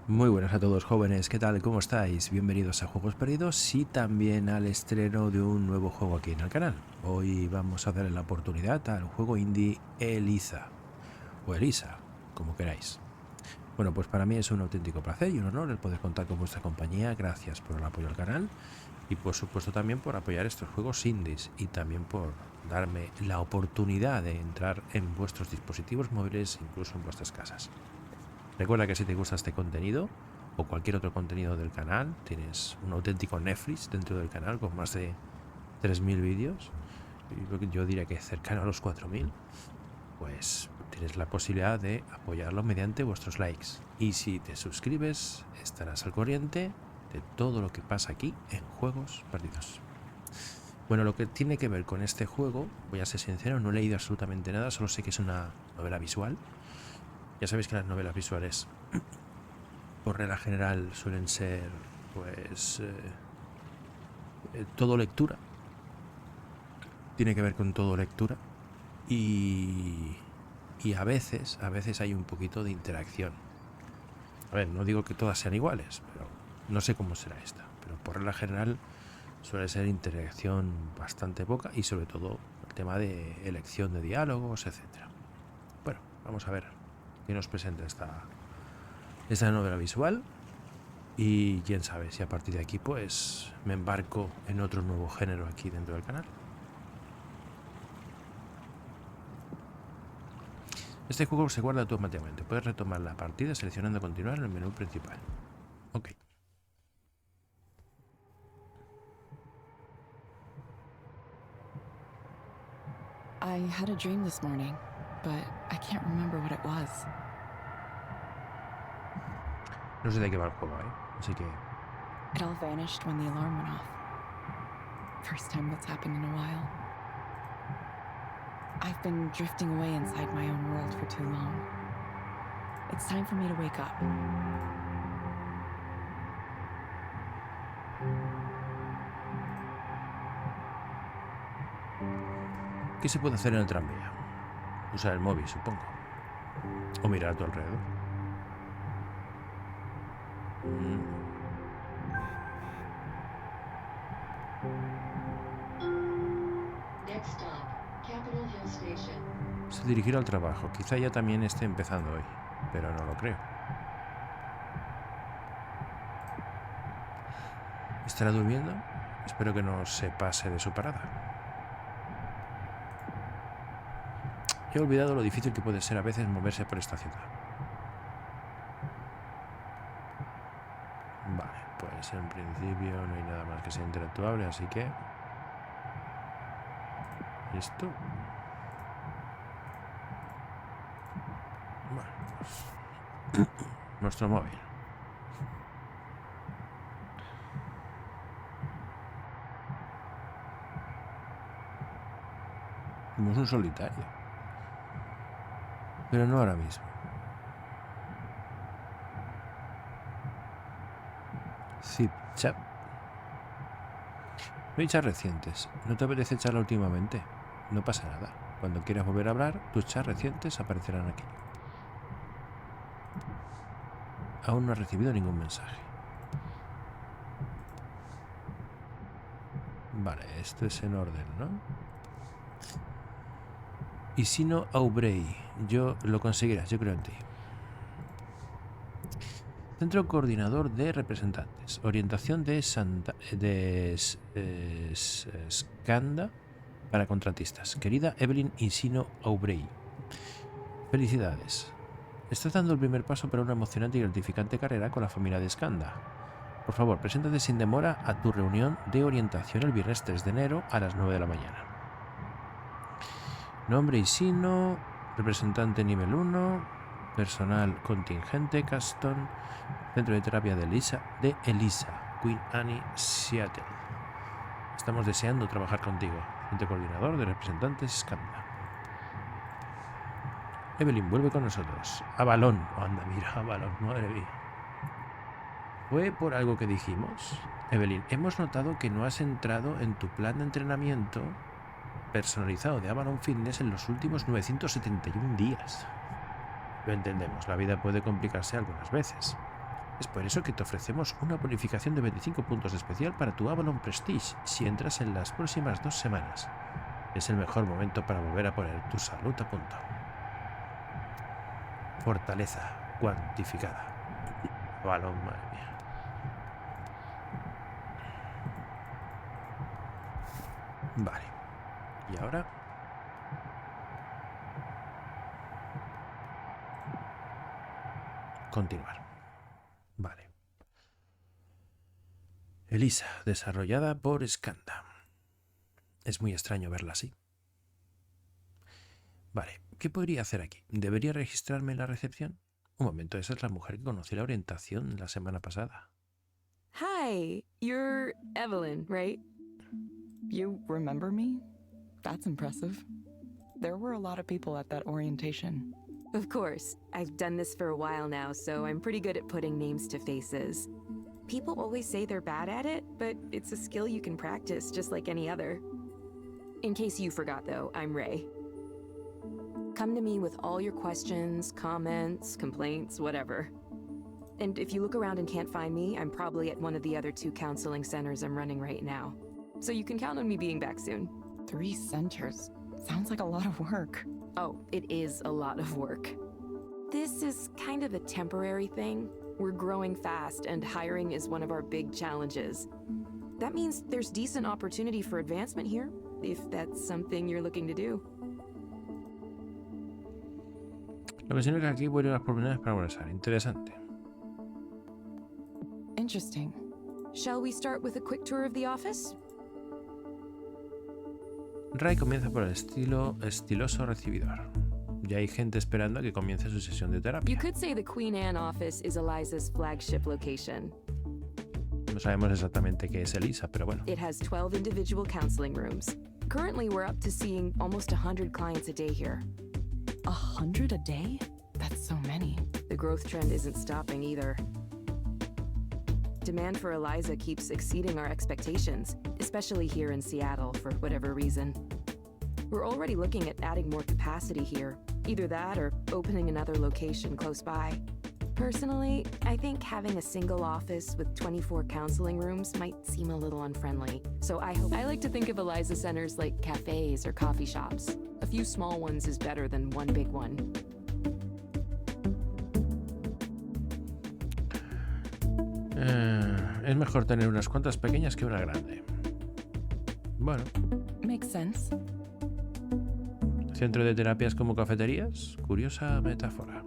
Muy buenas a todos jóvenes, ¿qué tal? ¿Cómo estáis? Bienvenidos a Juegos Perdidos y también al estreno de un nuevo juego aquí en el canal. Hoy vamos a darle la oportunidad al juego indie Eliza, o Eliza, como queráis. Bueno, pues para mí es un auténtico placer y un honor el poder contar con vuestra compañía. Gracias por el apoyo al canal y por supuesto también por apoyar estos juegos indies y también por darme la oportunidad de entrar en vuestros dispositivos móviles, incluso en vuestras casas. Recuerda que si te gusta este contenido o cualquier otro contenido del canal, tienes un auténtico Netflix dentro del canal con más de 3000 vídeos, y yo diría que cercano a los 4000, pues tienes la posibilidad de apoyarlo mediante vuestros likes. Y si te suscribes, estarás al corriente de todo lo que pasa aquí en Juegos Perdidos. Bueno, lo que tiene que ver con este juego, voy a ser sincero, no he leído absolutamente nada, solo sé que es una novela visual. Ya sabéis que las novelas visuales, por regla general, suelen ser, pues, todo lectura. Tiene que ver con todo lectura. Y a veces hay un poquito de interacción. A ver, no digo que todas sean iguales, pero no sé cómo será esta. Pero por regla general suele ser interacción bastante poca y sobre todo el tema de elección de diálogos, etcétera. Bueno, vamos a ver que nos presenta esta novela visual y quién sabe si a partir de aquí pues me embarco en otro nuevo género aquí dentro del canal. Este juego se guarda automáticamente. Puedes retomar la partida seleccionando continuar en el menú principal. Ok. I had a dream this morning, but I can't remember what it was. No sé de qué va el juego, así que... It all vanished when the alarm went off. First time that's happened in a while. I've been drifting away inside my own world for too long. It's time for me to wake up. ¿Qué se puede hacer en el tranvía? Usar el móvil, supongo. O mirar a tu alrededor. Se dirigirá al trabajo. Quizá ya también esté empezando hoy, pero no lo creo. ¿Estará durmiendo? Espero que no se pase de su parada. He olvidado lo difícil que puede ser a veces moverse por esta ciudad. Vale, pues en principio no hay nada más que sea interactuable, así que... ¿Esto? Bueno, pues... nuestro móvil. Somos un solitario. Pero no ahora mismo. Zip chat. No hay chats recientes. ¿No te apetece charla últimamente? No pasa nada. Cuando quieras volver a hablar, tus chats recientes aparecerán aquí. Aún no has recibido ningún mensaje. Vale, esto es en orden, ¿no? Y si no, Aubrey, yo lo conseguirás, yo creo en ti. Centro Coordinador de Representantes. Orientación de Skanda para contratistas. Querida Evelyn Isino Aubrey. Felicidades. Estás dando el primer paso para una emocionante y gratificante carrera con la familia de Skanda. Por favor, preséntate sin demora a tu reunión de orientación el viernes 3 de enero a las 9 de la mañana. Nombre Isino, representante nivel 1, personal contingente, Caston, centro de terapia de Eliza, Queen Annie, Seattle. Estamos deseando trabajar contigo, centro coordinador de representantes, Skanda. Evelyn, vuelve con nosotros. Avalón. Anda, mira, Avalón, madre mía. ¿Fue por algo que dijimos? Evelyn, hemos notado que no has entrado en tu plan de entrenamiento personalizado de Avalon Fitness en los últimos 971 días. Lo entendemos, la vida puede complicarse algunas veces. Es por eso que te ofrecemos una bonificación de 25 puntos especial para tu Avalon Prestige si entras en las próximas 2 semanas. Es el mejor momento para volver a poner tu salud a punto. Fortaleza cuantificada. Avalon, madre mía. Vale. Y ahora... continuar. Vale. Eliza, desarrollada por Skanda. Es muy extraño verla así. Vale, ¿qué podría hacer aquí? ¿Debería registrarme en la recepción? Un momento, esa es la mujer que conocí la orientación la semana pasada. Hi, you're Evelyn, right? You remember me? That's impressive. There were a lot of people at that orientation. Of course. I've done this for a while now, so I'm pretty good at putting names to faces. People always say they're bad at it, but it's a skill you can practice just like any other. In case you forgot, though, I'm Ray. Come to me with all your questions, comments, complaints, whatever. And if you look around and can't find me, I'm probably at one of the other 2 counseling centers I'm running right now. So you can count on me being back soon. 3 centers. Sounds like a lot of work. Oh, it is a lot of work. This is kind of a temporary thing. We're growing fast, and hiring is one of our big challenges. That means there's decent opportunity for advancement here, if that's something you're looking to do. Lo que significa que aquí vuelven las oportunidades para progresar. Interesante. Interesting. Shall we start with a quick tour of the office? Ray comienza por el estiloso recibidor. Ya hay gente esperando a que comience su sesión de You terapia. could say the Queen Anne office is Eliza's flagship location. No sabemos exactamente qué es Eliza, pero bueno. It has 12 individual counseling rooms. Currently, we're up to seeing almost 100 clients a day here. 100 a day? That's so many. The growth trend isn't stopping either. Demand for Eliza keeps exceeding our expectations, especially here in Seattle for whatever reason. We're already looking at adding more capacity here, either that or opening another location close by. Personally, I think having a single office with 24 counseling rooms might seem a little unfriendly, so I like to think of Eliza centers like cafes or coffee shops. A few small ones is better than one big one. Es mejor tener unas cuantas pequeñas que una grande. Bueno, Makes sense. centro de terapias como cafeterías, curiosa metáfora.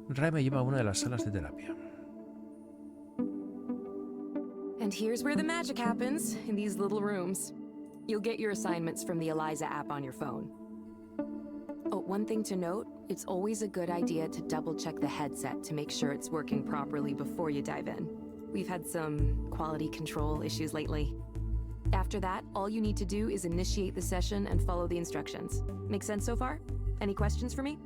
Ray me lleva a una de las salas de terapia. And here's where the magic happens, in these little rooms. You'll get your assignments from the Eliza app on your phone. Oh, one thing to note, it's always a good idea to double-check the headset to make sure it's working properly before you dive in. We've had some quality control issues lately. After that, all you need to do is initiate the session and follow the instructions. Make sense so far? Any questions for me?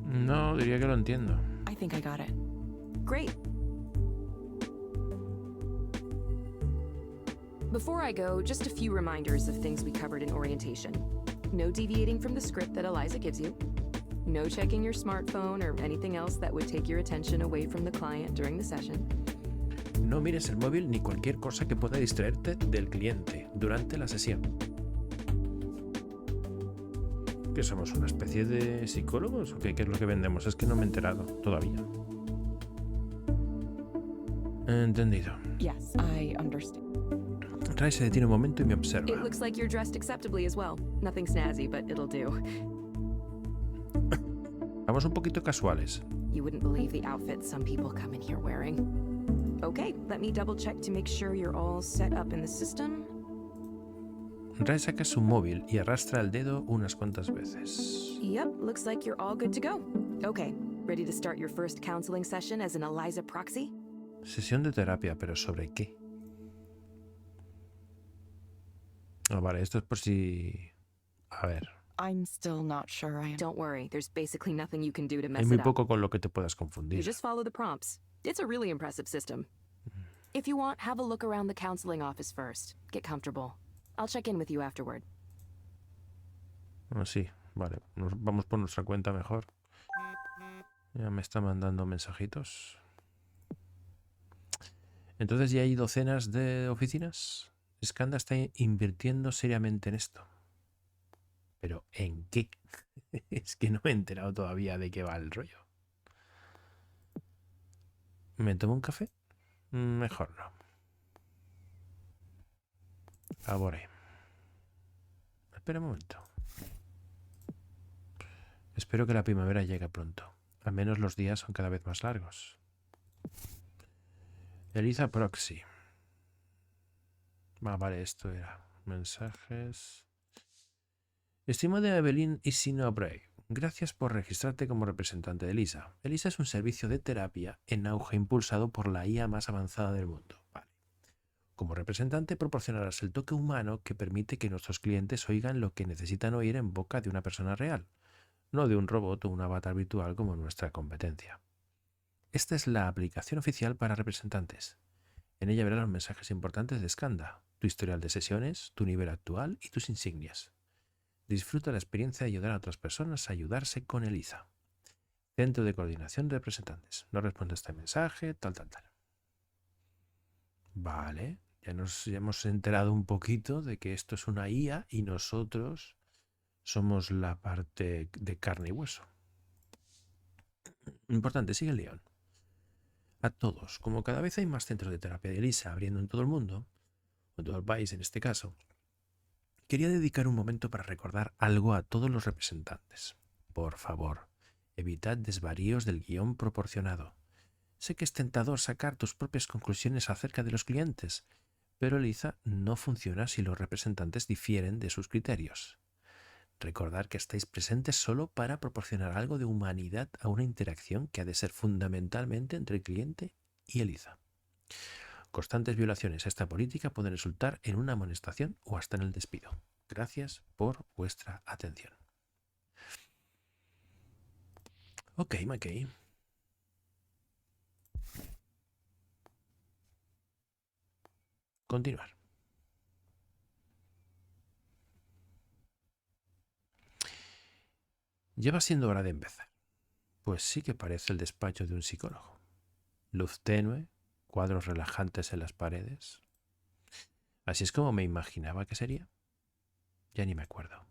No, diría que lo entiendo. I think I got it. Great. Before I go, just a few reminders of things we covered in orientation. No deviating from the script that Eliza gives you. No checking your smartphone or anything else that would take your attention away from the client during the session. No mires el móvil ni cualquier cosa que pueda distraerte del cliente durante la sesión. ¿Qué somos? ¿Una especie de psicólogos? ¿O qué es lo que vendemos? Es que no me he enterado todavía. Entendido. Yes, I understand. Ray se detiene un momento y me observa. It looks like you're dressed acceptably as well. Nothing snazzy, but it'll do. Vamos un poquito casuales. You wouldn't believe the outfits some people come in here wearing. Okay, let me double check to make sure you're all set up in the system. Ray saca su móvil y arrastra el dedo unas cuantas veces. Yep, looks like you're all good to go. Okay, ready to start your first counseling session as an Eliza proxy? Sesión de terapia, pero ¿sobre qué? Ah, vale, esto es por si... A ver, I'm still not sure I am. Don't worry, there's basically nothing you can do to hay mess muy it up. poco con lo que te puedas You confundir. just follow the prompts. It's a really impressive system. If you want, have a look around the counseling office first. Get comfortable. I'll check in with you afterward. Bueno, sí, vale. Nos vamos por nuestra cuenta mejor. Ya me está mandando mensajitos. Entonces ya hay docenas de oficinas. Skanda está invirtiendo seriamente en esto. ¿Pero en qué? Es que no me he enterado todavía de qué va el rollo. ¿Me tomo un café? Mejor no. Ahora. Espera un momento. Espero que la primavera llegue pronto. Al menos los días son cada vez más largos. Eliza Proxy. Vale, esto era. Mensajes. Estimada Evelyn Isinobrey, gracias por registrarte como representante de Eliza. Eliza es un servicio de terapia en auge impulsado por la IA más avanzada del mundo. Vale. Como representante proporcionarás el toque humano que permite que nuestros clientes oigan lo que necesitan oír en boca de una persona real, no de un robot o un avatar virtual como nuestra competencia. Esta es la aplicación oficial para representantes. En ella verás los mensajes importantes de Skanda, tu historial de sesiones, tu nivel actual y tus insignias. Disfruta la experiencia de ayudar a otras personas a ayudarse con Eliza. Centro de Coordinación de Representantes. No responde a este mensaje, tal. Vale, ya hemos enterado un poquito de que esto es una IA y nosotros somos la parte de carne y hueso. Importante, sigue el león. A todos, como cada vez hay más centros de terapia de Eliza abriendo en todo el mundo, en todo el país en este caso, quería dedicar un momento para recordar algo a todos los representantes. Por favor, evitad desvaríos del guión proporcionado. Sé que es tentador sacar tus propias conclusiones acerca de los clientes, pero Eliza no funciona si los representantes difieren de sus criterios. Recordad que estáis presentes solo para proporcionar algo de humanidad a una interacción que ha de ser fundamentalmente entre el cliente y Eliza. Constantes violaciones a esta política pueden resultar en una amonestación o hasta en el despido. Gracias por vuestra atención. Ok, McKay. Continuar. Ya va siendo hora de empezar. Pues sí que parece el despacho de un psicólogo. Luz tenue, cuadros relajantes en las paredes. Así es como me imaginaba que sería. Ya ni me acuerdo.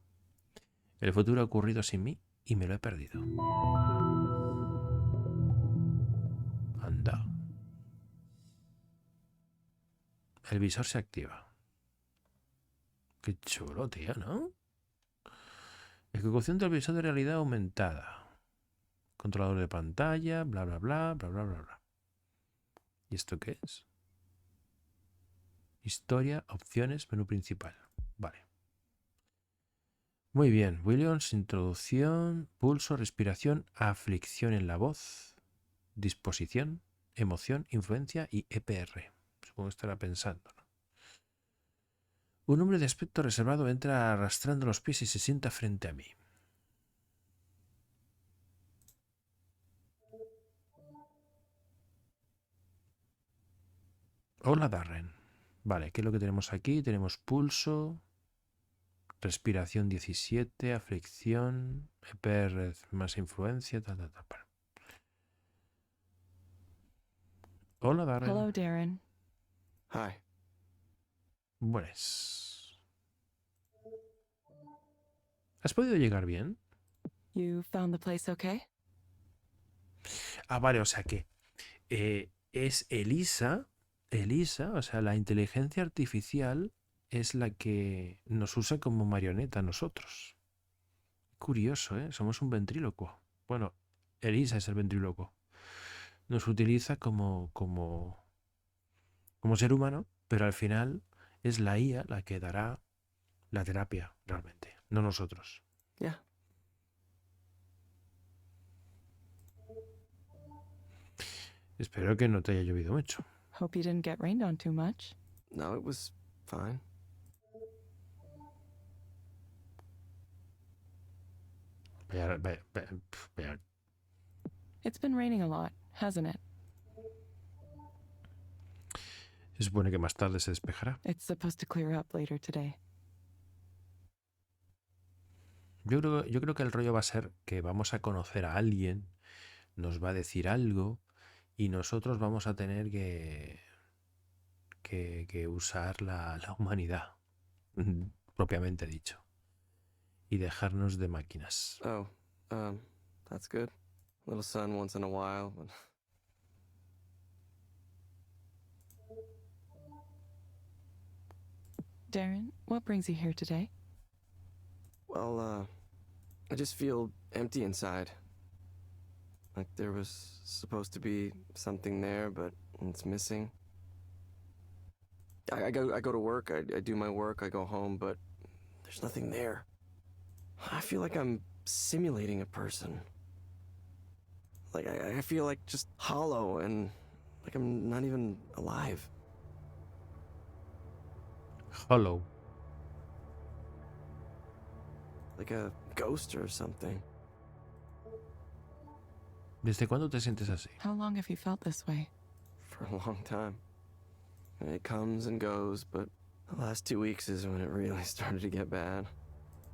El futuro ha ocurrido sin mí y me lo he perdido. Anda. El visor se activa. Qué chulo, tío, ¿no? Ejecución del visor de realidad aumentada. Controlador de pantalla, bla. ¿Y esto qué es? Historia, opciones, menú principal. Vale. Muy bien. Williams, introducción, pulso, respiración, aflicción en la voz, disposición, emoción, influencia y EPR. Supongo que estará pensando, ¿no? Un hombre de aspecto reservado entra arrastrando los pies y se sienta frente a mí. Hola, Darren. Vale, ¿qué es lo que tenemos aquí? Tenemos pulso, respiración 17, aflicción, EPR más influencia, tal. Hola, Darren. Hello, Darren. Hi. Buenas. ¿Has podido llegar bien? You found the place okay? Ah, vale, o sea que es Eliza, o sea, la inteligencia artificial es la que nos usa como marioneta a nosotros. Curioso, ¿eh? Somos un ventrílocuo. Bueno, Eliza es el ventrílocuo. Nos utiliza como ser humano, pero al final es la IA la que dará la terapia realmente, no nosotros. Yeah. Espero que no te haya llovido mucho. Hope you didn't get rained on too much. No, it was fine. Vaya. It's been raining a lot, hasn't it? Se supone que más tarde se despejará. It's supposed to clear up later today. Yo creo que el rollo va a ser que vamos a conocer a alguien nos va a decir algo y nosotros vamos a tener que usar la humanidad, propiamente dicho, y dejarnos de máquinas. Oh, that's good. Little sun once in a while. Darren, what brings you here today? Well, I just feel empty inside. Like there was supposed to be something there, but it's missing. I go to work, I do my work, I go home, but there's nothing there. I feel like I'm simulating a person. Like I feel like just hollow and like I'm not even alive. Hollow. Like a ghost or something. ¿Desde cuándo te sientes así? How long have you felt this way? For a long time. And it comes and goes, but the last 2 weeks is when it really started to get bad.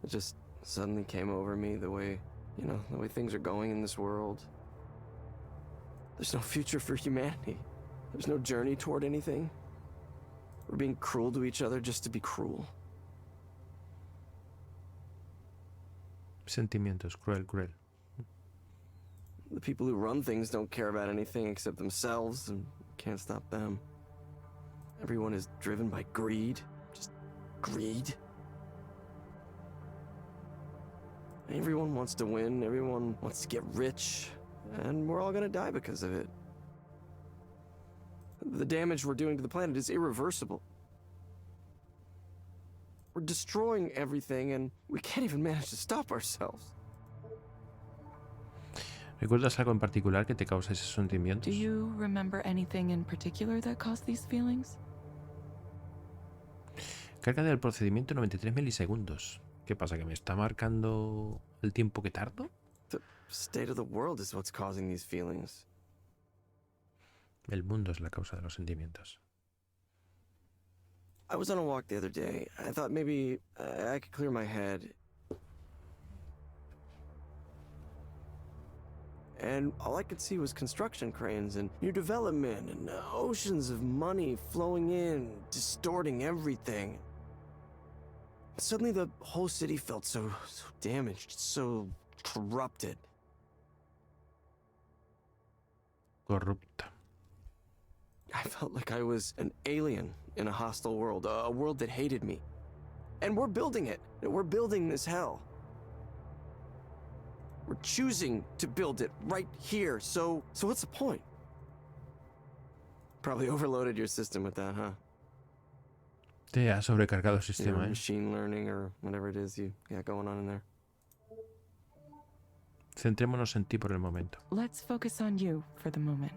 It just suddenly came over me the way things are going in this world. There's no future for humanity. There's no journey toward anything. We're being cruel to each other just to be cruel. Sentimientos, cruel. The people who run things don't care about anything except themselves and can't stop them. Everyone is driven by greed. Just greed. Everyone wants to win, everyone wants to get rich, and we're all gonna die because of it. The damage we're doing to the planet is irreversible. We're destroying everything and we can't even manage to stop ourselves. ¿Recuerdas algo en particular que te causa esos sentimientos? Do you remember anything in particular that caused these feelings? Carga del procedimiento 93 milisegundos. ¿Qué pasa? ¿Que me está marcando el tiempo que tardo? The state of the world is what's causing these feelings. El mundo es la causa de los sentimientos. I was on a walk the other day. I thought maybe I could clear my head. And all I could see was construction cranes and new development and oceans of money flowing in, distorting everything. Suddenly the whole city felt so damaged, so corrupted. Corrupta. I felt like I was an alien in a hostile world, a world that hated me. And we're building it. We're building this hell. We're choosing to build it right here. So what's the point? Probably overloaded your system with that, huh? Te ha sobrecargado el Your sistema, ¿eh? machine learning or whatever it is you got going on in there. Centrémonos en ti por el momento. Let's focus on you for the moment.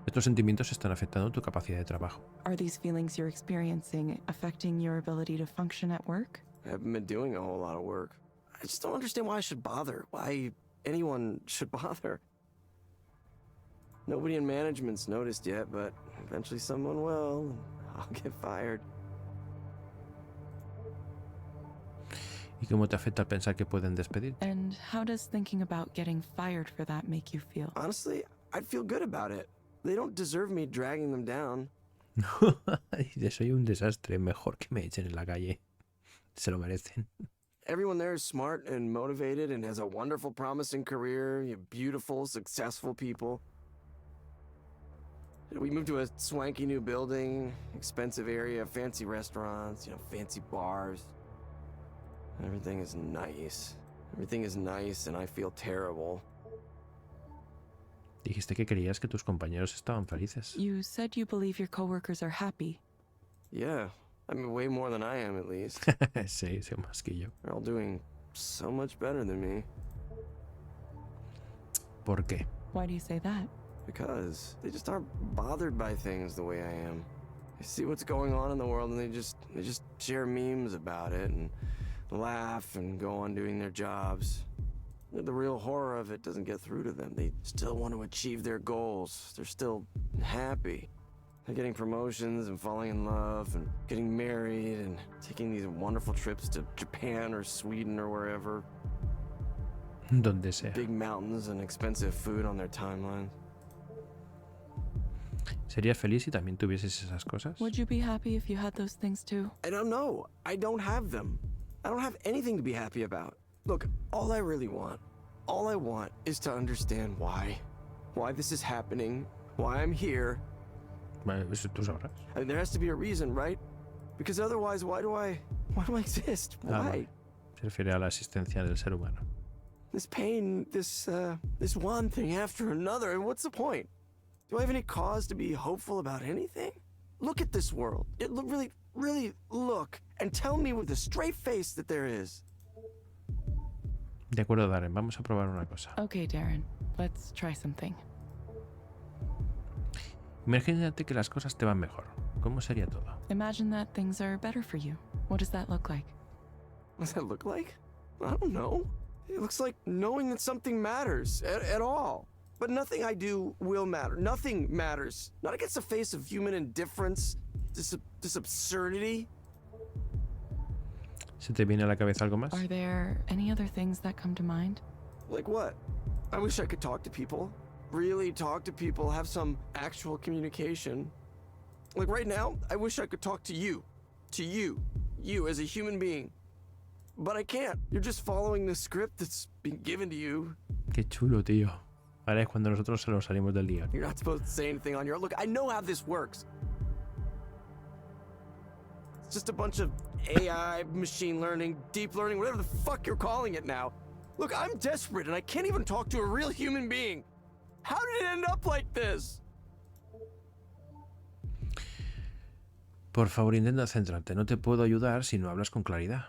Estos sentimientos están afectando tu capacidad de trabajo. Are these feelings you're experiencing affecting your ability to function at work? I haven't been doing a whole lot of work. I just don't understand why I should bother. Why anyone should bother. Nobody in management's noticed yet, but eventually someone will, and I'll get fired. ¿Y cómo te afecta al pensar que pueden despedirte? And how does thinking about getting fired for that make you feel? Honestly, I'd feel good about it. They don't deserve me dragging them down. Dice, soy un desastre, mejor que me echen en la calle. Se lo merecen. Everyone there is smart and motivated and has a wonderful, promising career. You have beautiful, successful people. We moved to a swanky new building, expensive area, fancy restaurants, fancy bars. Everything is nice. Everything is nice and I feel terrible. Dijiste que creías que tus compañeros estaban felices. You said you believe your coworkers are happy. Yeah, I mean way more than I am at least. Sí, más que yo. They're all doing so much better than me. ¿Por qué? Why do you say that? Because they just aren't bothered by things the way I am. They see what's going on in the world and they just share memes about it and laugh and go on doing their jobs. The real horror of it doesn't get through to them. They still want to achieve their goals. They're still happy. Like getting promotions and falling in love and getting married and taking these wonderful trips to Japan or Sweden or wherever. Donde sea. Big mountains and expensive food on their timelines. ¿Serías feliz si también tuvieses esas cosas? Would you be happy if you had those things too? I don't know. I don't have them. I don't have anything to be happy about. Look, all I want is to understand why this is happening, why I'm here. Bueno, eso tú sabrás. I mean, there has to be a reason, right? Because otherwise, why do I exist? Why? Vale. Se refiere a la existencia del ser humano. This pain, this one thing after another, and what's the point? Do I have any cause to be hopeful about anything? Look at this world. Really look and tell me with a straight face that there is. De acuerdo, Darren, vamos a probar una cosa. Okay, Darren, let's try something. Imagínate que las cosas te van mejor. ¿Cómo sería todo? Imagine that things are better for you. What does that look like? What does that look like? I don't know. It looks like knowing that something matters at all. But nothing I do will matter. Nothing matters. Not against the face of human indifference, this absurdity. ¿Se te viene a la cabeza algo más? Are there any other things that come to mind? Like what? I wish I could talk to people. Really talk to people, have some actual communication. Like right now, I wish I could talk to you. To you. You as a human being. But I can't. You're just following the script that's been given to you. Qué chulo, tío. Ahora es cuando nosotros se nos salimos del guión. You're not supposed to say anything on your own. Look, I know how this works. It's just a bunch of AI, machine learning, deep learning, whatever the fuck you're calling it now. Look, I'm desperate and I can't even talk to a real human being. How did it end up like this? Por favor, intenta centrarte. No te puedo ayudar si no hablas con claridad.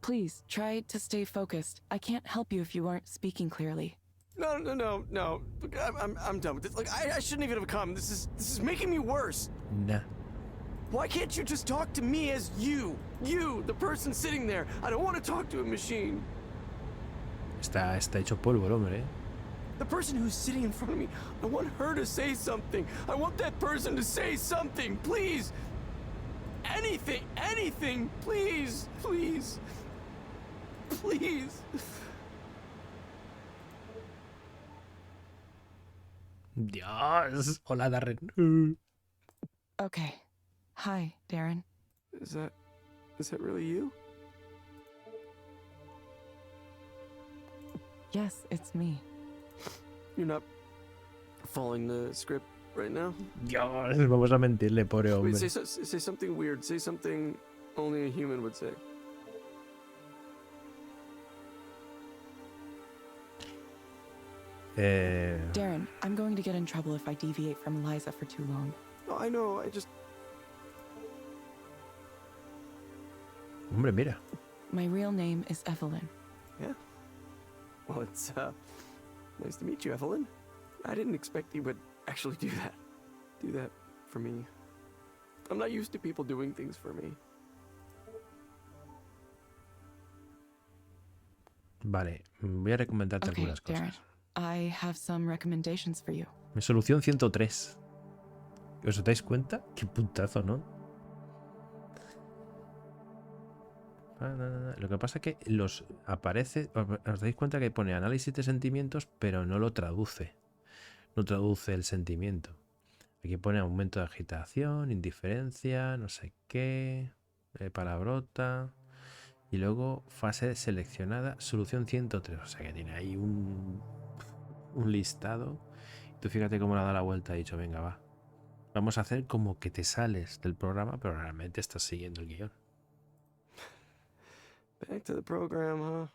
Please, try to stay focused. I can't help you if you aren't speaking clearly. No. Look, I'm done with this. Look, I shouldn't even have come. This is making me worse. Nah. Why can't you just talk to me as you? You, the person sitting there. I don't want to talk to a machine. Está hecho polvo el hombre, ¿eh? The person who's sitting in front of me, I want her to say something. I want that person to say something, please. Anything, please. Please. Dios. Hola, Darren. Okay. Hi, Darren. Is that really you? Yes, it's me. You're not following the script right now? Dios, vamos a mentirle, pobre hombre. Wait, say something weird. Say something only a human would say. Darren, I'm going to get in trouble if I deviate from Eliza for too long. No, I know. I just... Hombre, mira. My real name is Evelyn. Yeah. Well, it's nice to meet you, Evelyn. I didn't expect you would actually do that for me. I'm not used to people doing things for me. Vale, voy a recomendarte Okay, algunas Darren. cosas. I have some recommendations for you. Mi solución 103. ¿Os dais cuenta? Qué puntazo, ¿no? Lo que pasa es que los aparece... Os dais cuenta que pone análisis de sentimientos, pero no lo traduce. No traduce el sentimiento. Aquí pone aumento de agitación, indiferencia, no sé qué, palabrota. Y luego fase seleccionada, solución 103. O sea que tiene ahí un listado. Tú fíjate cómo le ha dado la vuelta. Ha dicho, venga, va. Vamos a hacer como que te sales del programa, pero realmente estás siguiendo el guión. Back to the program, huh?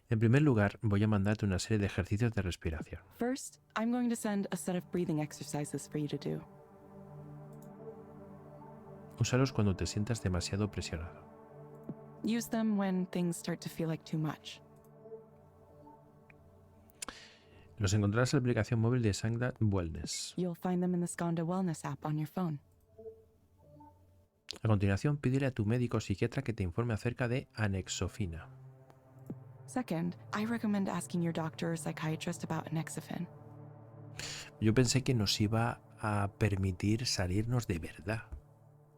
En primer lugar, voy a mandarte una serie de ejercicios de respiración. First, I'm going to send a set of breathing exercises for you to do. Úsalos cuando te sientas demasiado presionado. Use them when things start to feel like too much. Los encontrarás en la aplicación móvil de Sangda Wellness. You'll find them in the Skanda Wellness app on your phone. A continuación, pídele a tu médico o psiquiatra que te informe acerca de anexofina. Second, I recommend asking your doctor or psychiatrist about anexofen. Yo pensé que nos iba a permitir salirnos de verdad.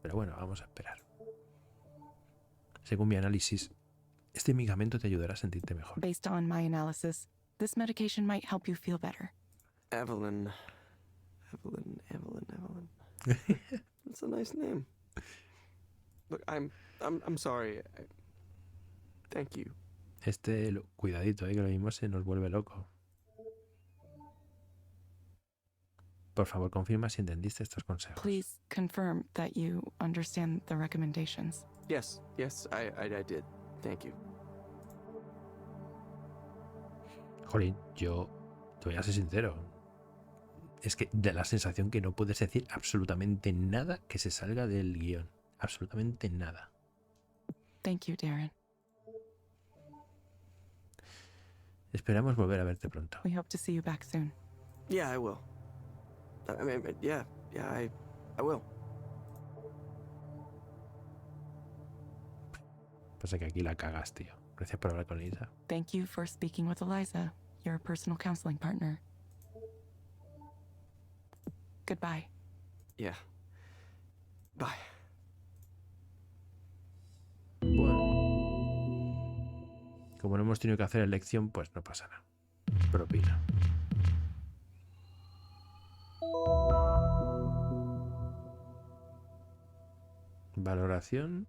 Pero bueno, vamos a esperar. Según mi análisis, este medicamento te ayudará a sentirte mejor. Based on my analysis, this medication might help you feel better. Evelyn. That's a nice name. Look, I'm sorry. Thank you. Cuidadito, que lo mismo se nos vuelve loco. Por favor, confirma si entendiste estos consejos. Please confirm that you understand the recommendations. Yes, I did. Thank you. Jolín, yo te voy a ser sincero. Es que da la sensación que no puedes decir absolutamente nada que se salga del guión. Absolutamente nada. Thank you, Darren. Esperamos volver a verte pronto. We hope to see you back soon. Yeah, I will. I mean, yeah, I will. Pasa que aquí la cagas, tío. Gracias por hablar con Eliza. Thank you for speaking with Eliza, your personal counseling partner. Goodbye. Yeah. Bye. Bueno. Como no hemos tenido que hacer elección, pues no pasa nada. Propina. Valoración.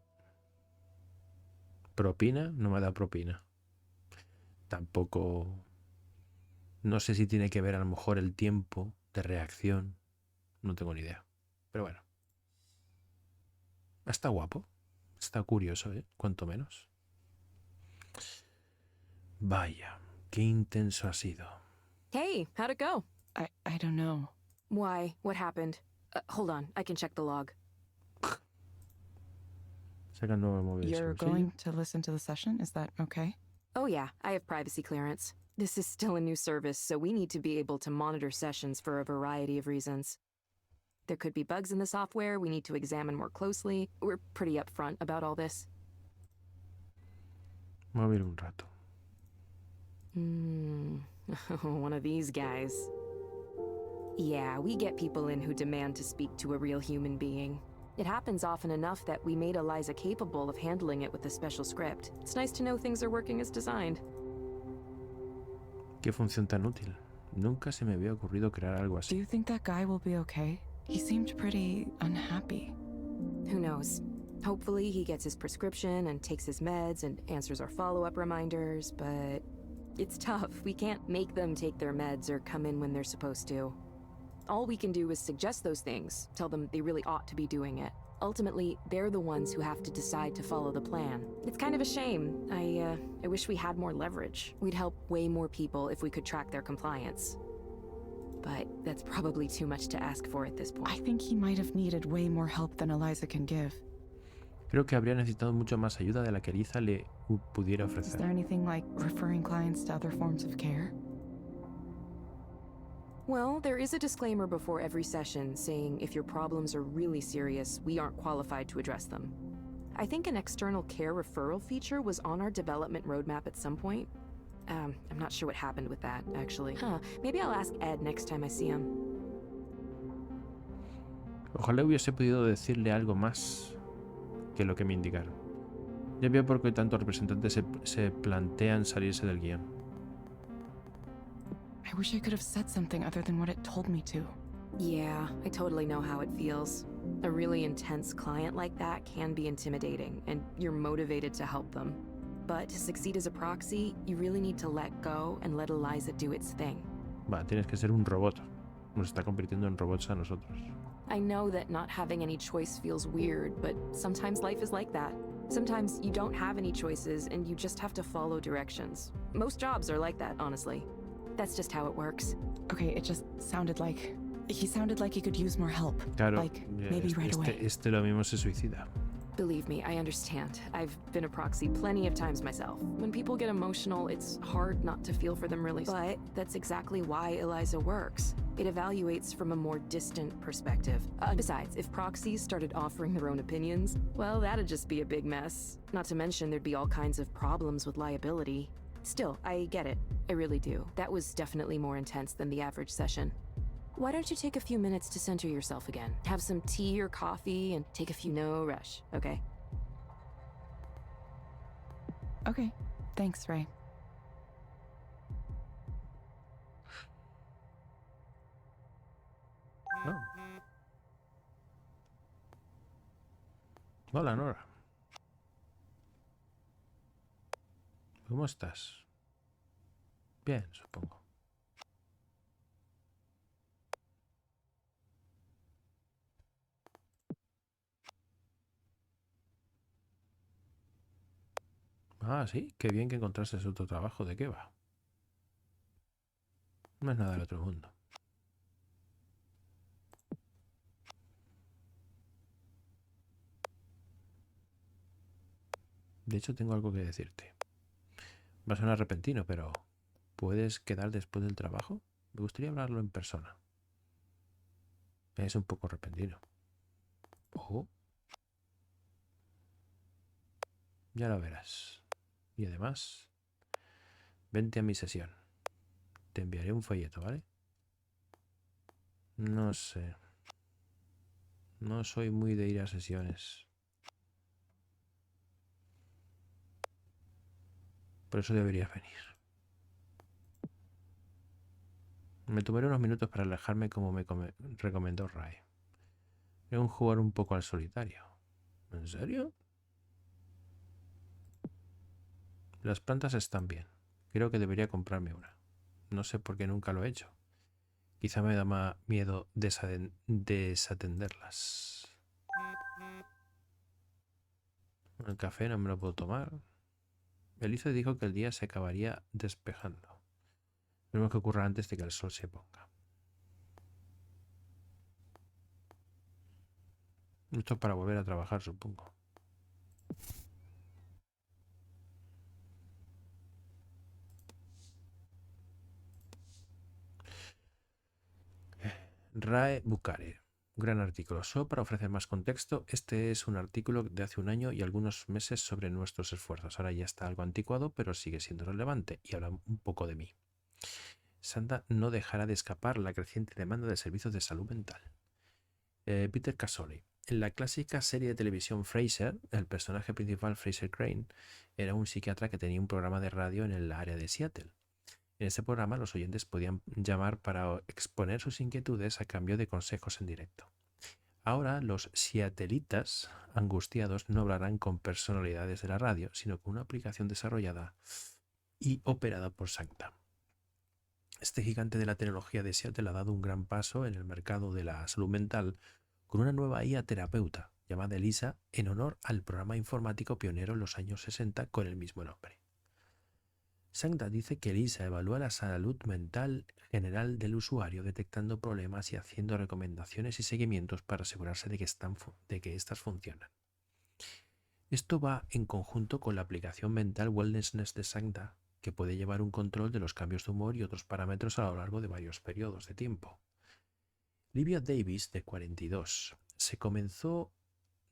Propina. No me ha dado propina. Tampoco. No sé si tiene que ver a lo mejor el tiempo de reacción. No tengo ni idea. Pero bueno. Está guapo. Está curioso, ¿eh? Cuanto menos. Vaya, qué intenso ha sido. Hey, how'd it go? I don't know. Why? What happened? Hold on, I can check the log. Saca el nuevo móvil. You're going to listen to the session? Is that okay? Oh yeah, I have privacy clearance. This is still a new service, so we need to be able to monitor sessions for a variety of reasons. There could be bugs in the software we need to examine more closely. We're pretty upfront about all this. Móvil un rato. One of these guys. Yeah, we get people in who demand to speak to a real human being. It happens often enough that we made Eliza capable of handling it with a special script. It's nice to know things are working as designed. Qué función tan útil. Nunca se me había ocurrido crear algo Do así. you think that guy will be okay? He seemed pretty unhappy. Who knows? Hopefully he gets his prescription and takes his meds and answers our follow-up reminders, but it's tough. We can't make them take their meds or come in when they're supposed to. All we can do is suggest those things, tell them they really ought to be doing it. Ultimately, they're the ones who have to decide to follow the plan. It's kind of a shame. I wish we had more leverage. We'd help way more people if we could track their compliance. But that's probably too much to ask for at this point. I think he might have needed way more help than Eliza can give. Creo que habría necesitado mucho más ayuda de la que Eliza le pudiera Is there ofrecer. anything like referring clients to other forms of care? Well, there is a disclaimer before every session saying if your problems are really serious, we aren't qualified to address them. I think an external care referral feature was on our development roadmap at some point. I'm not sure what happened with that, actually. Maybe I'll ask Ed next time I see him. Ojalá hubiese podido decirle algo más que lo que me indicaron. Ya veo por qué tantos representantes se plantean salirse del guión. I wish I could have said something other than what it told me to. Yeah, I totally know how it feels. A really intense client like that can be intimidating, and you're motivated to help them. But to succeed as a proxy, you really need to let go and let Eliza do its thing. Va, tienes que ser un robot. Nos está convirtiendo en robots a nosotros. I know that not having any choice feels weird, but sometimes life is like that. Sometimes you don't have any choices and you just have to follow directions. Most jobs are like that, honestly. That's just how it works. Okay, it just sounded like... He sounded like he could use more help. Claro, Like, maybe right away. Este lo mismo se suicida. Believe me, I understand. I've been a proxy plenty of times myself. When people get emotional, it's hard not to feel for them really. But that's exactly why Eliza works. It evaluates from a more distant perspective. Besides, if proxies started offering their own opinions, well, that'd just be a big mess. Not to mention there'd be all kinds of problems with liability. Still, I get it. I really do. That was definitely more intense than the average session. Why don't you take a few minutes to center yourself again? Have some tea or coffee and take a few no rush, okay? Okay, thanks, Ray. No. Hola, Nora. ¿Cómo estás? Bien, supongo. Ah, sí, qué bien que encontraste otro trabajo. ¿De qué va? No es nada del otro mundo. De hecho, tengo algo que decirte. Va a sonar repentino, pero ¿puedes quedar después del trabajo? Me gustaría hablarlo en persona. Es un poco repentino. Oh, ya lo verás. Y además, vente a mi sesión. Te enviaré un folleto, ¿vale? No sé. No soy muy de ir a sesiones. Por eso deberías venir. Me tomaré unos minutos para alejarme como me recomendó Ray. Es un jugar un poco al solitario. ¿En serio? Las plantas están bien. Creo que debería comprarme una. No sé por qué nunca lo he hecho. Quizá me da más miedo desatenderlas. El café no me lo puedo tomar. Eliza dijo que el día se acabaría despejando. Tenemos que ocurra antes de que el sol se ponga. Esto es para volver a trabajar, supongo. Rae Bucare. Un gran artículo. Solo para ofrecer más contexto, este es un artículo de hace un año y algunos meses sobre nuestros esfuerzos. Ahora ya está algo anticuado, pero sigue siendo relevante y habla un poco de mí. Santa no dejará de escapar la creciente demanda de servicios de salud mental. Peter Casoli. En la clásica serie de televisión Frasier, el personaje principal, Fraser Crane, era un psiquiatra que tenía un programa de radio en el área de Seattle. En este programa los oyentes podían llamar para exponer sus inquietudes a cambio de consejos en directo. Ahora los seatelitas angustiados no hablarán con personalidades de la radio, sino con una aplicación desarrollada y operada por Santa. Este gigante de la tecnología de Seattle ha dado un gran paso en el mercado de la salud mental con una nueva IA terapeuta llamada Eliza en honor al programa informático pionero en los años 60 con el mismo nombre. Sangda dice que Eliza evalúa la salud mental general del usuario detectando problemas y haciendo recomendaciones y seguimientos para asegurarse de que éstas funcionan. Esto va en conjunto con la aplicación Mental Wellness de Sangda, que puede llevar un control de los cambios de humor y otros parámetros a lo largo de varios periodos de tiempo. Livia Davis, de 42, se comenzó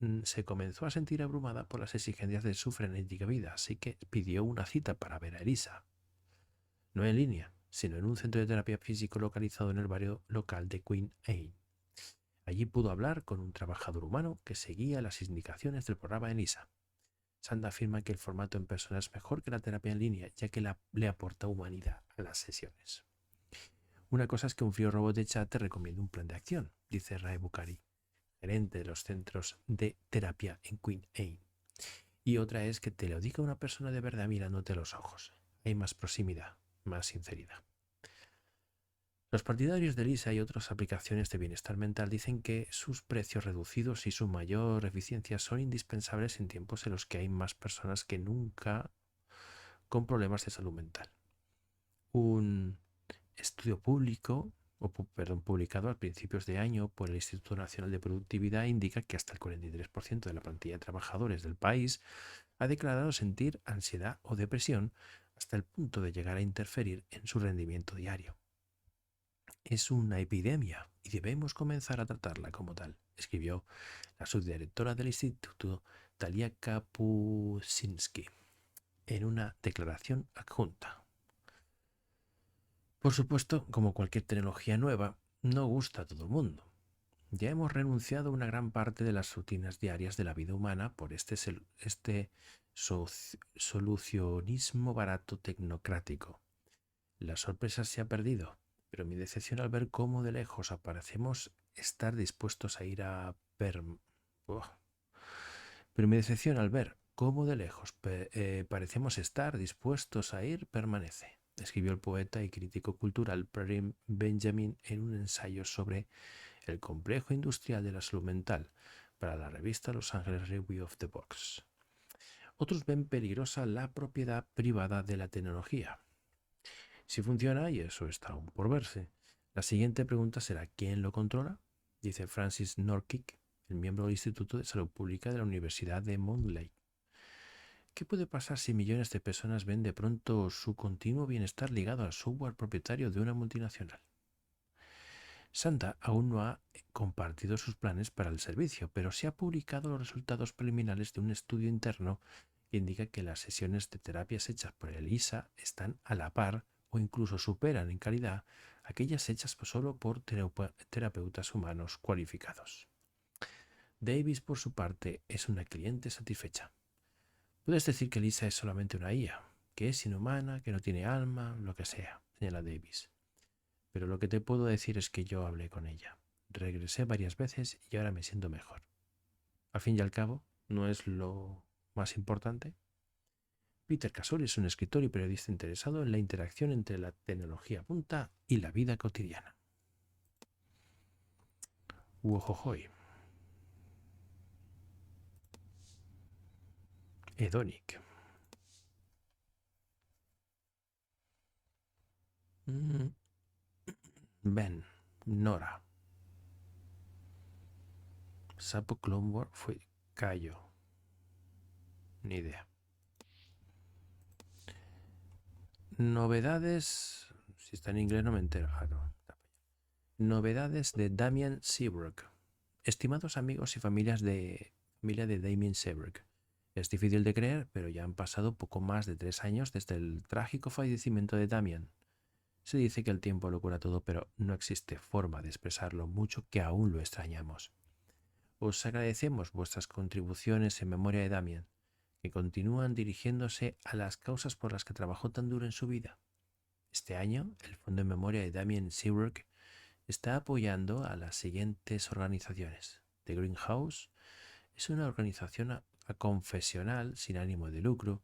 a sentir abrumada por las exigencias de su frenética vida, así que pidió una cita para ver a Eliza. No en línea, sino en un centro de terapia físico localizado en el barrio local de Queen Anne. Allí pudo hablar con un trabajador humano que seguía las indicaciones del programa Eliza. Sanda afirma que el formato en persona es mejor que la terapia en línea, ya que le aporta humanidad a las sesiones. Una cosa es que un frío robot de chat te recomienda un plan de acción, dice Rae Bucari, gerente de los centros de terapia en Queen Anne. Y otra es que te lo diga una persona de verdad mirándote a los ojos. Hay más proximidad, más sinceridad. Los partidarios de Eliza y otras aplicaciones de bienestar mental dicen que sus precios reducidos y su mayor eficiencia son indispensables en tiempos en los que hay más personas que nunca con problemas de salud mental. Un estudio publicado a principios de año por el Instituto Nacional de Productividad indica que hasta el 43% de la plantilla de trabajadores del país ha declarado sentir ansiedad o depresión hasta el punto de llegar a interferir en su rendimiento diario. Es una epidemia y debemos comenzar a tratarla como tal, escribió la subdirectora del instituto, Talia Kapusinski, en una declaración adjunta. Por supuesto, como cualquier tecnología nueva, no gusta a todo el mundo. Ya hemos renunciado a una gran parte de las rutinas diarias de la vida humana por este solucionismo barato tecnocrático. La sorpresa se ha perdido, pero mi decepción al ver cómo de lejos parecemos estar dispuestos a ir a Pero mi decepción al ver cómo de lejos parecemos estar dispuestos a ir permanece, escribió el poeta y crítico cultural Perry Benjamin en un ensayo sobre el complejo industrial de la salud mental para la revista Los Angeles Review of the Books. Otros ven peligrosa la propiedad privada de la tecnología. Si funciona, y eso está aún por verse, la siguiente pregunta será ¿quién lo controla? Dice Francis Norkick, el miembro del Instituto de Salud Pública de la Universidad de Montlake. ¿Qué puede pasar si millones de personas ven de pronto su continuo bienestar ligado al software propietario de una multinacional? Santa aún no ha compartido sus planes para el servicio, pero se han publicado los resultados preliminares de un estudio interno que indica que las sesiones de terapias hechas por Eliza están a la par o incluso superan en calidad aquellas hechas solo por terapeutas humanos cualificados. Davis, por su parte, es una cliente satisfecha. Puedes decir que Eliza es solamente una IA, que es inhumana, que no tiene alma, lo que sea, señala Davis. Pero lo que te puedo decir es que yo hablé con ella. Regresé varias veces y ahora me siento mejor. Al fin y al cabo, ¿no es lo más importante? Peter Casoli es un escritor y periodista interesado en la interacción entre la tecnología punta y la vida cotidiana. Uojojoy. Hedonic. Ben. Nora. Sapo Clone Wars fue Cayo. Ni idea. Novedades. Si está en inglés no me entero. No. Novedades de Damien Seabrook. Estimados amigos y familia de Damien Seabrook. Es difícil de creer, pero ya han pasado poco más de 3 años desde el trágico fallecimiento de Damien. Se dice que el tiempo lo cura todo, pero no existe forma de expresar lo mucho que aún lo extrañamos. Os agradecemos vuestras contribuciones en memoria de Damien, que continúan dirigiéndose a las causas por las que trabajó tan duro en su vida. Este año, el Fondo en Memoria de Damien Seabrook está apoyando a las siguientes organizaciones. The Greenhouse es una organización confesional sin ánimo de lucro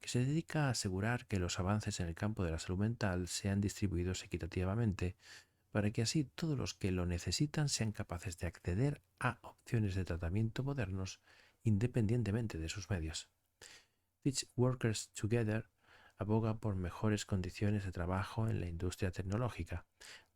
que se dedica a asegurar que los avances en el campo de la salud mental sean distribuidos equitativamente para que así todos los que lo necesitan sean capaces de acceder a opciones de tratamiento modernos independientemente de sus medios. Teach Workers Together aboga por mejores condiciones de trabajo en la industria tecnológica,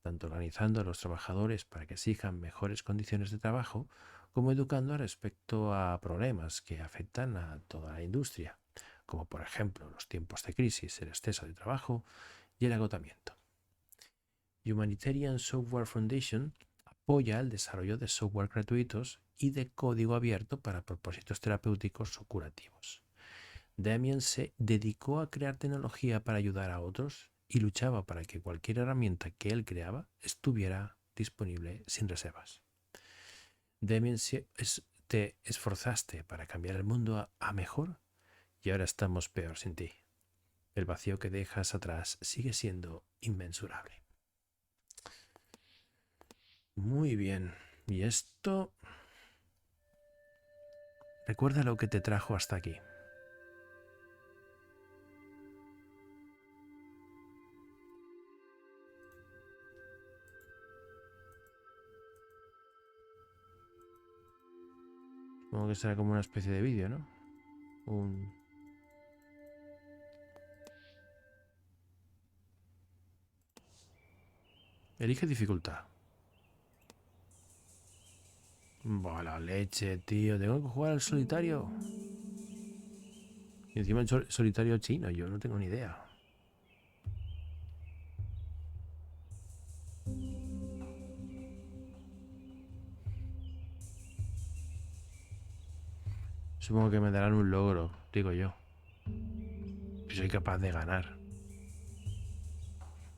tanto organizando a los trabajadores para que exijan mejores condiciones de trabajo, como educando respecto a problemas que afectan a toda la industria, como por ejemplo los tiempos de crisis, el exceso de trabajo y el agotamiento. Humanitarian Software Foundation apoya el desarrollo de software gratuitos y de código abierto para propósitos terapéuticos o curativos. Damien se dedicó a crear tecnología para ayudar a otros y luchaba para que cualquier herramienta que él creaba estuviera disponible sin reservas. Damien, te esforzaste para cambiar el mundo a mejor y ahora estamos peor sin ti. El vacío que dejas atrás sigue siendo inmensurable. Muy bien. Y esto... Recuerda lo que te trajo hasta aquí. Supongo que será como una especie de vídeo, ¿no? Elige dificultad. Buah, la leche, tío. Tengo que jugar al solitario. Y encima el solitario chino. Yo no tengo ni idea. Supongo que me darán un logro, digo yo. Si soy capaz de ganar.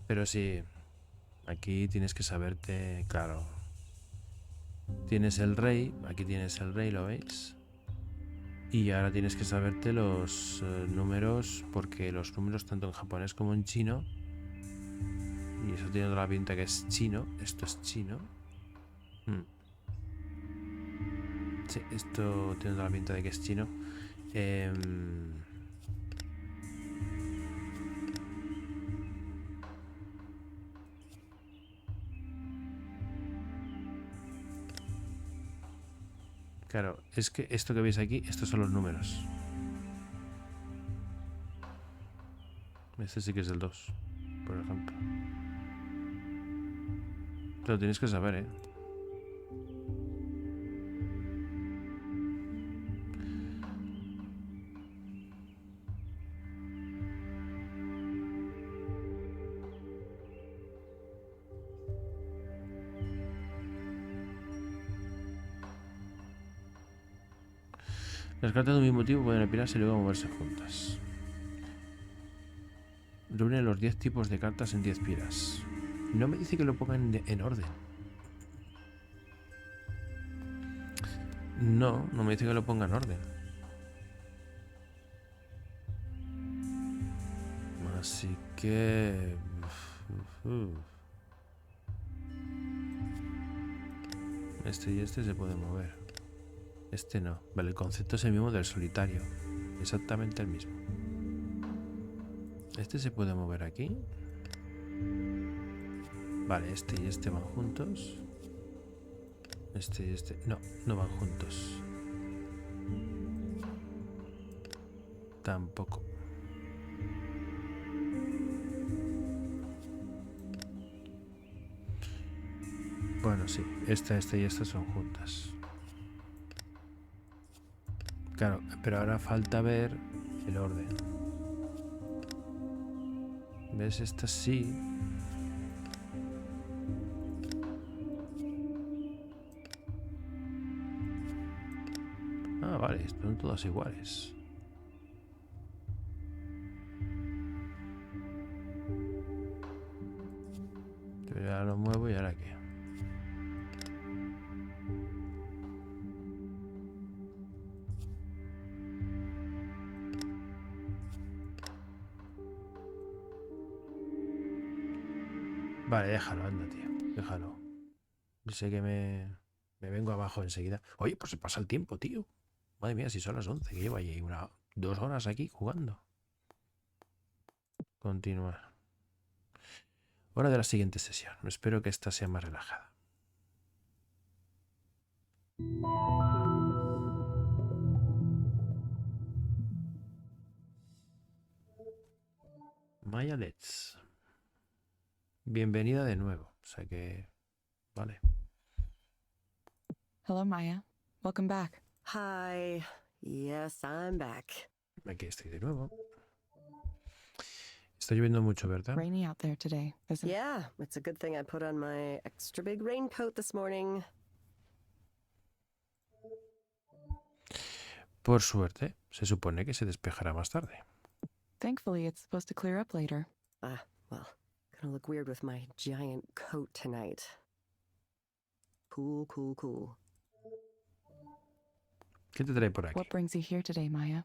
Pero si Aquí tienes que saberte, claro. Tienes el rey, aquí tienes el rey, ¿lo veis? Y ahora tienes que saberte los números, porque los números tanto en japonés como en chino, y eso tiene toda la pinta que es chino, esto es chino. Sí, esto tiene toda la pinta de que es chino. Claro, es que esto que veis aquí, estos son los números. Este sí que es el 2, por ejemplo. Lo tienes que saber, ¿eh? Las cartas de un mismo tipo pueden apirarse y luego moverse juntas. Reúne los 10 tipos de cartas en 10 piras. No me dice que lo pongan en orden. No, no me dice que lo ponga en orden. Así que... Este y este se pueden mover. Este no. Vale, el concepto es el mismo del solitario. Exactamente el mismo. Este se puede mover aquí. Vale, este y este van juntos. Este y este... No, no van juntos. Tampoco. Bueno, sí. Esta y esta son juntas. Claro, pero ahora falta ver el orden. ¿Ves? Esta sí. Ah, vale, son todas iguales. Yo ya lo muevo y ahora qué. Vale, déjalo, anda, tío. Déjalo. Yo sé que me vengo abajo enseguida. Oye, pues se pasa el tiempo, tío. Madre mía, si son las 11, que llevo ahí 2 horas aquí jugando. Continuar. Hora de la siguiente sesión. Espero que esta sea más relajada. Maya Let's. Bienvenida de nuevo. O sea que... Vale. Hello, Maya. Welcome back. Hi. Yes, I'm back. Aquí estoy de nuevo. Está lloviendo mucho, ¿verdad? Rainy out there today, isn't it? Yeah, it's a good thing I put on my extra big raincoat this morning. Por suerte, se supone que se despejará más tarde. Thankfully, it's supposed to clear up later. Well, gonna look weird with my giant coat tonight. Cool, cool, cool. ¿Qué te trae por aquí? What brings you here today, Maya?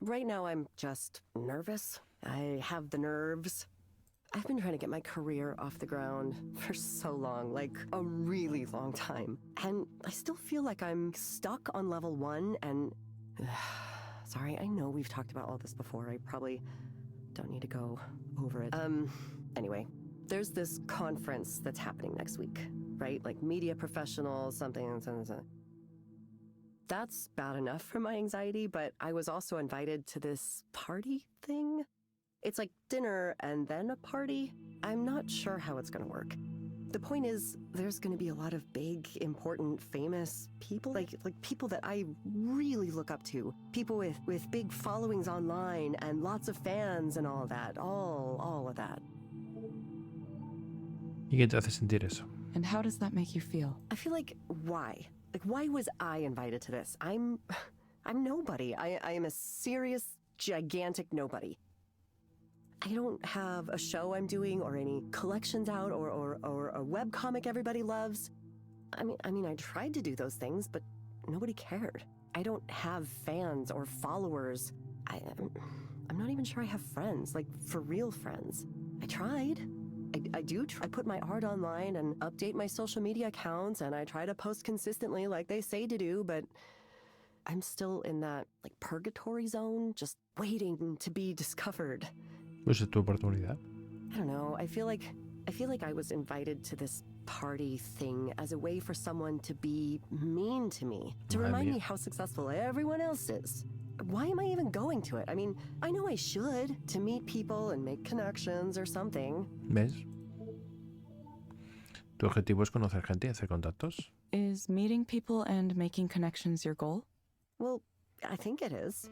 Right now I'm just nervous. I have the nerves. I've been trying to get my career off the ground for so long, like a really long time. And I still feel like I'm stuck on level 1 and... Sorry, I know we've talked about all this before. I probably don't need to go over it. Anyway, there's this conference that's happening next week, right? Like media professionals, something. That's bad enough for my anxiety, but I was also invited to this party thing. It's like dinner and then a party. I'm not sure how it's gonna work. The point is, there's gonna be a lot of big, important, famous people, like people that I really look up to. People with big followings online and lots of fans and all of that. All of that. ¿Y qué te hace sentir eso? And how does that make you feel? I feel like, why? Like, why was I invited to this? I'm nobody. I am a serious, gigantic nobody. I don't have a show I'm doing or any collections out or a webcomic everybody loves. I mean, I tried to do those things, but nobody cared. I don't have fans or followers. I'm not even sure I have friends, like for real friends. I tried. I do try. I put my art online and update my social media accounts, and I try to post consistently like they say to do, but I'm still in that like purgatory zone, just waiting to be discovered. Pues es tu oportunidad. I don't know. I feel like I was invited to this party thing as a way for someone to be mean to me, to remind me how successful everyone else is. Why am I even going to it? I mean, I know I should, to meet people and make connections or something. ¿Ves? Tu objetivo es conocer gente y hacer contactos. Is meeting people and making connections your goal? Well, I think it is.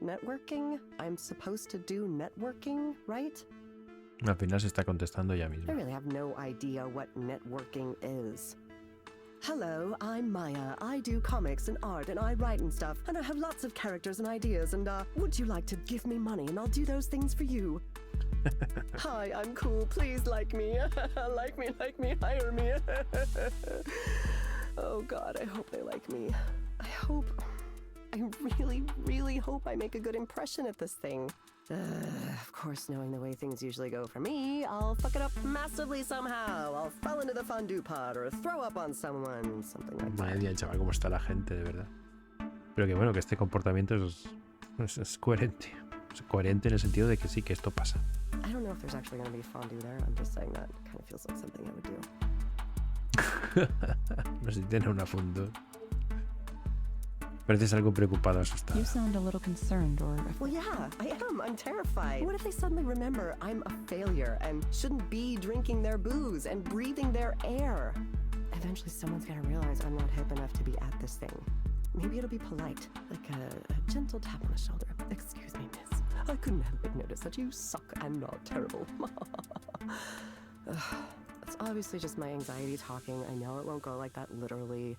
Networking? I'm supposed to do networking, right? Al final se está contestando ella I misma. really have no idea what networking is. Hello, I'm Maya. I do comics and art and I write and stuff, and I have lots of characters and ideas, and would you like to give me money and I'll do those things for you? Hi, I'm cool. Please like me. like me, hire me. Oh God, I hope they like me. I really, really hope I make a good impression at this thing. Of course, knowing the way things usually go for me, I'll fuck it up massively somehow. I'll fall into the fondue pot or throw up on someone, something like that. Madre mía, chaval, cómo está la gente, de verdad. Pero que bueno, que este comportamiento es coherente. Es coherente en el sentido de que sí, que esto pasa. I don't know if there's actually going to be fondue there. I'm just saying that. It kind of feels like something I would do. No sé si tiene una fondo. Pareces algo preocupado, asustado. You sound a little concerned or... Well, yeah, I am. I'm terrified. What if they suddenly remember I'm a failure and shouldn't be drinking their booze and breathing their air? Eventually, someone's going to realize I'm not hip enough to be at this thing. Maybe it'll be polite, like a gentle tap on the shoulder. Excuse me, miss. I couldn't help but notice that you suck and are terrible. It's obviously just my anxiety talking. I know it won't go like that literally.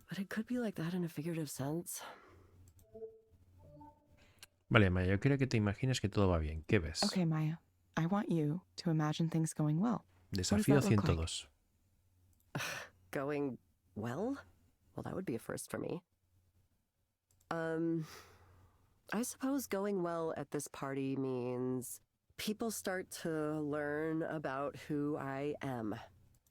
But it could be like that in a figurative sense. Vale, Maya, yo quiero que te imagines que todo va bien. ¿Qué ves? Okay, Maya. I want you to imagine things going well. Desafío What does that look 102. Going well? Well, that would be a first for me. I suppose going well at this party means people start to learn about who I am.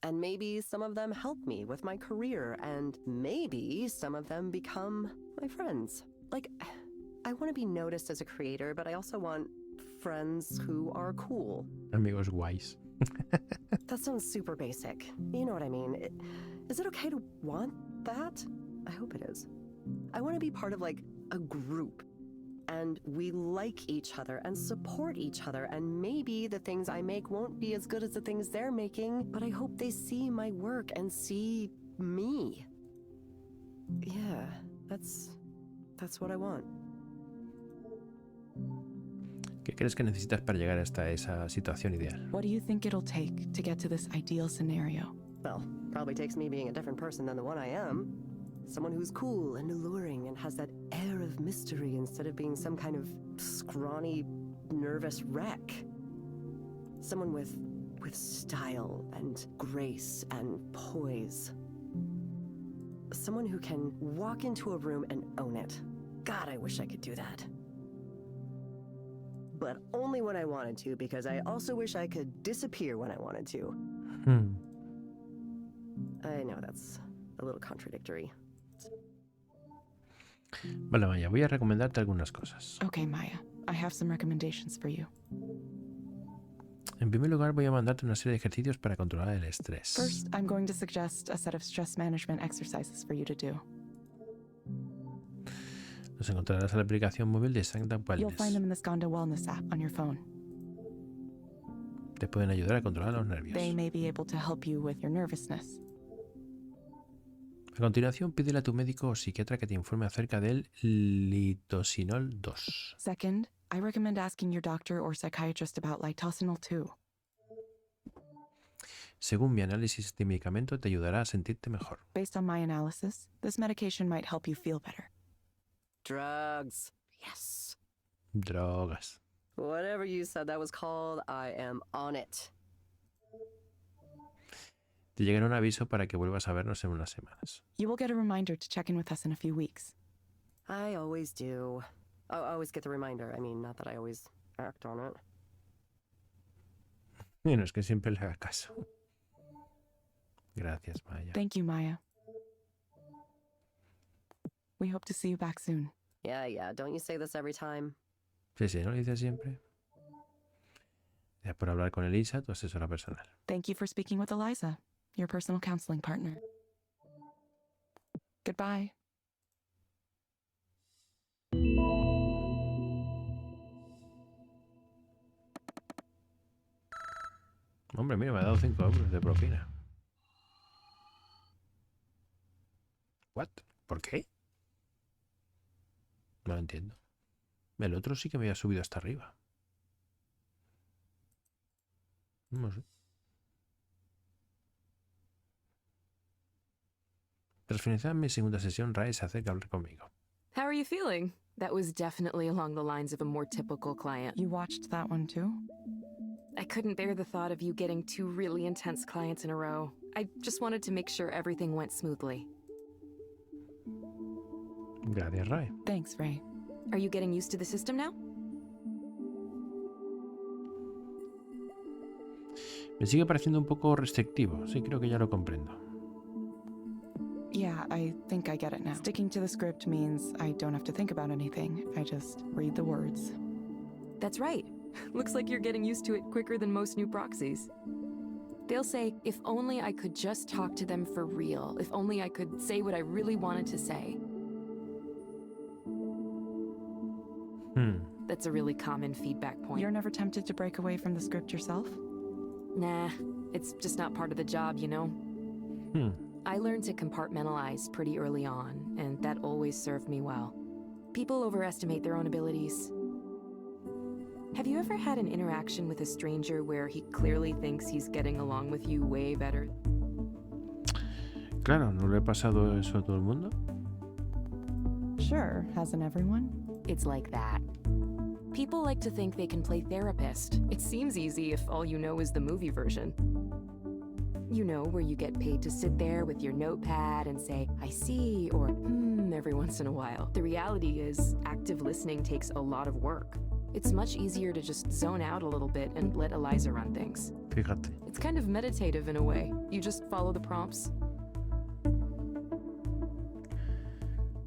And maybe some of them help me with my career, and maybe some of them become my friends. Like, I want to be noticed as a creator, but I also want friends who are cool. Amigos guays. That sounds super basic. You know what I mean? Is it okay to want that? I hope it is. I want to be part of, like, a group. And we like each other and support each other, and maybe the things I make won't be as good as the things they're making, but I hope they see my work and see me. Yeah, that's what I want. ¿Qué crees que necesitas para llegar hasta esa situación ideal? What do you think it'll take to get to this ideal scenario? Well, probably takes me being a different person than the one I am. Someone who's cool and alluring and has that air of mystery instead of being some kind of scrawny, nervous wreck. Someone with style and grace and poise. Someone who can walk into a room and own it. God, I wish I could do that. But only when I wanted to, because I also wish I could disappear when I wanted to. I know that's a little contradictory. Vale, Maya, voy a recomendarte algunas cosas. Okay, Maya. I have some recommendations for you. En primer lugar, voy a mandarte una serie de ejercicios para controlar el estrés. First, I'm going to suggest a set of stress management exercises for you to do. Los encontrarás en la aplicación móvil de Sancta You'll find Wellness. them in the Skanda Wellness app on your phone. Te pueden ayudar a controlar los nervios. They may be able to help you with your nervousness. A continuación, pídele a tu médico o psiquiatra que te informe acerca del litosinol 2. Second, I recommend asking your doctor or psychiatrist about litosinol 2. Según mi análisis, este medicamento te ayudará a sentirte mejor. Based on my analysis, this medication might help you feel better. Drugs. Yes. Drogas. Whatever you said that was called, I am on it. Te llegará un aviso para que vuelvas a vernos en unas semanas. You will get a reminder to check in with us in a few weeks. I always do. I always get the reminder. I mean, not that I always act on it. Y no es que siempre le haga caso. Gracias, Maya. Thank you, Maya. We hope to see you back soon. Yeah. Don't you say this every time? Sí, ¿no lo dices siempre? Gracias por hablar con Eliza, tu asesora personal. Thank you for speaking with Eliza, your personal counseling partner. Goodbye. Hombre, mira, me ha dado 5 euros de propina. ¿What? ¿Por qué? No lo entiendo. El otro sí que me había subido hasta arriba. No sé. Tras finalizar mi segunda sesión, Ray se acerca a hablar conmigo. How are you feeling? That was definitely along the lines of a more typical client. You watched that one too? I couldn't bear the thought of you getting 2 really intense clients in a row. I just wanted to make sure everything went smoothly. Gracias, Ray. Thanks, Ray. Are you getting used to the system now? Me sigue pareciendo un poco restrictivo. Sí, creo que ya lo comprendo. Yeah, I think I get it now. Sticking to the script means I don't have to think about anything. I just read the words. That's right. Looks like you're getting used to it quicker than most new proxies. They'll say, if only I could just talk to them for real. If only I could say what I really wanted to say. That's a really common feedback point. You're never tempted to break away from the script yourself? Nah, it's just not part of the job, you know? I learned to compartmentalize pretty early on, and that always served me well. People overestimate their own abilities. Have you ever had an interaction with a stranger where he clearly thinks he's getting along with you way better? Claro, ¿no le he pasado eso a todo el mundo? Sure, hasn't everyone? It's like that. People like to think they can play therapist. It seems easy if all you know is the movie version. You know, where you get paid to sit there with your notepad and say, I see, or every once in a while. The reality is, active listening takes a lot of work. It's much easier to just zone out a little bit and let Eliza run things. Fíjate. It's kind of meditative in a way. You just follow the prompts.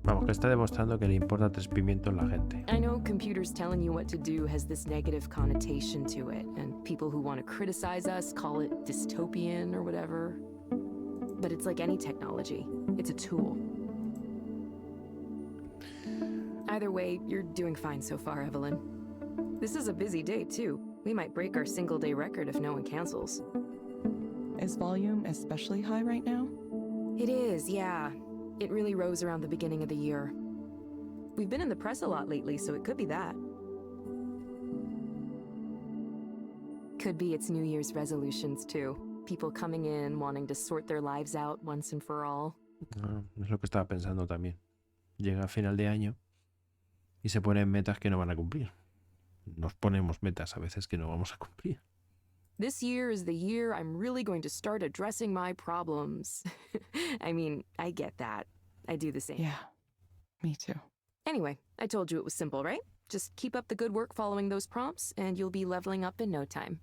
Vamos, que está demostrando que le importa 3 pimientos la gente. I know computers telling you what to do has this negative connotation to it, and people who want to criticize us call it dystopian or whatever. But it's like any technology. It's a tool. Either way, you're doing fine so far, Evelyn. This is a busy day, too. We might break our single-day record if no one cancels. Is volume especially high right now? It is, yeah. It really rose around the beginning of the year. We've been in the press a lot lately, so it could be that. Could be it's New Year's resolutions, too. People coming in, wanting to sort their lives out once and for all. Es lo que estaba pensando también. Llega a final de año y se ponen metas que no van a cumplir. Nos ponemos metas a veces que no vamos a cumplir. This year is the year I'm really going to start addressing my problems. I mean, I get that. I do the same. Yeah, me too. Anyway, I told you it was simple, right? Just keep up the good work following those prompts, and you'll be leveling up in no time.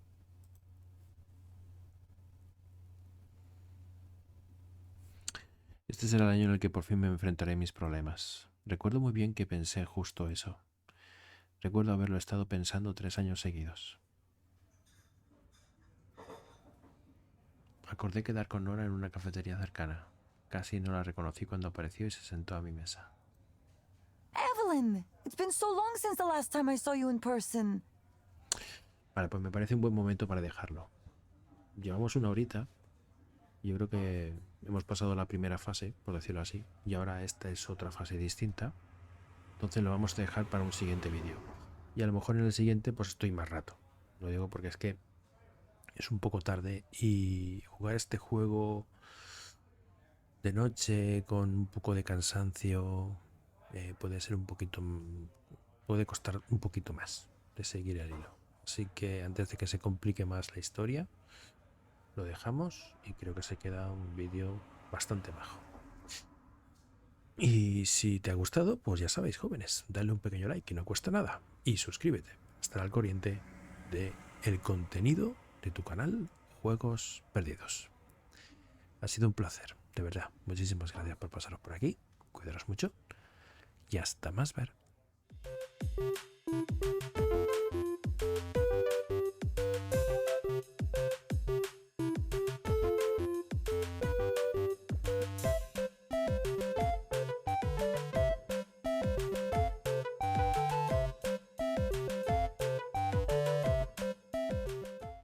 Este será el año en el que por fin me enfrentaré a mis problemas. Recuerdo muy bien que pensé justo eso. Recuerdo haberlo estado pensando 3 años seguidos. Acordé quedar con Nora en una cafetería cercana. Casi no la reconocí cuando apareció y se sentó a mi mesa. Evelyn! It's been so long since the last time I saw you in person. Vale, pues me parece un buen momento para dejarlo. Llevamos 1 horita. Yo creo que hemos pasado la primera fase, por decirlo así. Y ahora esta es otra fase distinta. Entonces lo vamos a dejar para un siguiente vídeo. Y a lo mejor en el siguiente pues estoy más rato. Lo digo porque es que es un poco tarde y jugar este juego de noche con un poco de cansancio puede ser un poquito, puede costar un poquito más. de seguir el hilo. Así que antes de que se complique más la historia, lo dejamos y creo que se queda un vídeo bastante majo. Y si te ha gustado, pues ya sabéis, jóvenes, dale un pequeño like que no cuesta nada y suscríbete para estar al corriente de el contenido de tu canal Juegos Perdidos. Ha sido un placer, de verdad. Muchísimas gracias por pasaros por aquí. Cuidaros mucho y hasta más ver.